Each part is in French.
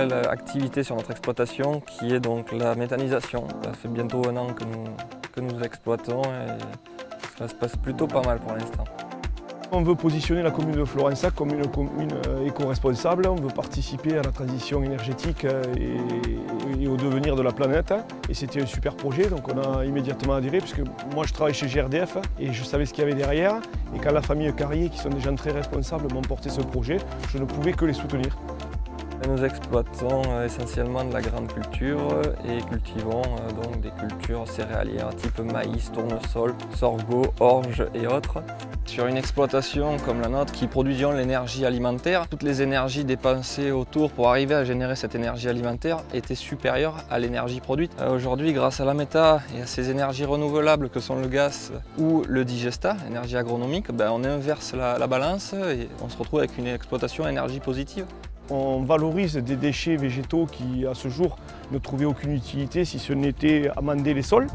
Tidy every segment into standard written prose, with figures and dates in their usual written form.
nouvelle activité sur notre exploitation qui est donc la méthanisation. Ça fait bientôt 1 an que nous exploitons et ça se passe plutôt pas mal pour l'instant. On veut positionner la commune de Florensac comme une commune éco-responsable. On veut participer à la transition énergétique et au devenir de la planète. Et c'était un super projet, donc on a immédiatement adhéré, puisque moi je travaille chez GRDF et je savais ce qu'il y avait derrière. Et quand la famille Carrier, qui sont des gens très responsables, m'ont porté ce projet, je ne pouvais que les soutenir. Nous exploitons essentiellement de la grande culture et cultivons donc des cultures céréalières type maïs, tournesol, sorgho, orge et autres. Sur une exploitation comme la nôtre qui produisions l'énergie alimentaire, toutes les énergies dépensées autour pour arriver à générer cette énergie alimentaire étaient supérieures à l'énergie produite. Aujourd'hui, grâce à la méta et à ces énergies renouvelables que sont le gaz ou le digesta, énergie agronomique, on inverse la balance et on se retrouve avec une exploitation à énergie positive. On valorise des déchets végétaux qui, à ce jour, ne trouvaient aucune utilité si ce n'était amender les sols.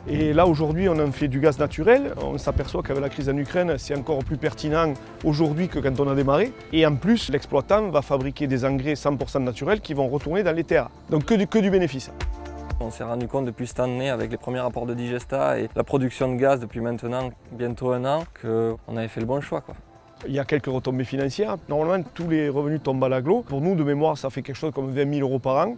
Et là, aujourd'hui, on en fait du gaz naturel. On s'aperçoit qu'avec la crise en Ukraine, c'est encore plus pertinent aujourd'hui que quand on a démarré. Et en plus, l'exploitant va fabriquer des engrais 100% naturels qui vont retourner dans les terres. Donc que du bénéfice. On s'est rendu compte depuis cette année, avec les premiers rapports de Digesta et la production de gaz depuis maintenant bientôt 1 an, qu'on avait fait le bon choix, quoi. Il y a quelques retombées financières. Normalement, tous les revenus tombent à l'agglo. Pour nous, de mémoire, ça fait quelque chose comme 20 000 € par an.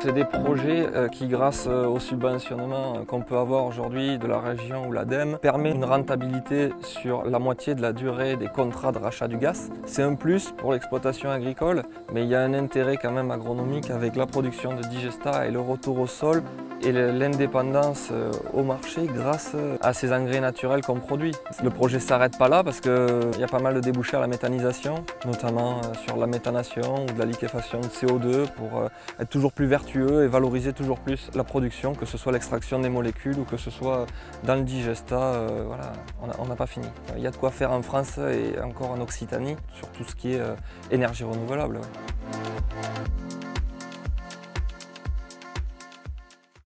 C'est des projets qui, grâce au subventionnement qu'on peut avoir aujourd'hui de la région ou l'ADEME, permet une rentabilité sur la moitié de la durée des contrats de rachat du gaz. C'est un plus pour l'exploitation agricole, mais il y a un intérêt quand même agronomique avec la production de Digesta et le retour au sol et l'indépendance au marché grâce à ces engrais naturels qu'on produit. Le projet ne s'arrête pas là parce qu'il y a pas mal de débouchés à la méthanisation, notamment sur la méthanation ou de la liquéfaction de CO2 pour être toujours plus vertueux et valoriser toujours plus la production, que ce soit l'extraction des molécules ou que ce soit dans le digesta. Voilà, on n'a pas fini. Il y a de quoi faire en France et encore en Occitanie sur tout ce qui est énergie renouvelable. Ouais.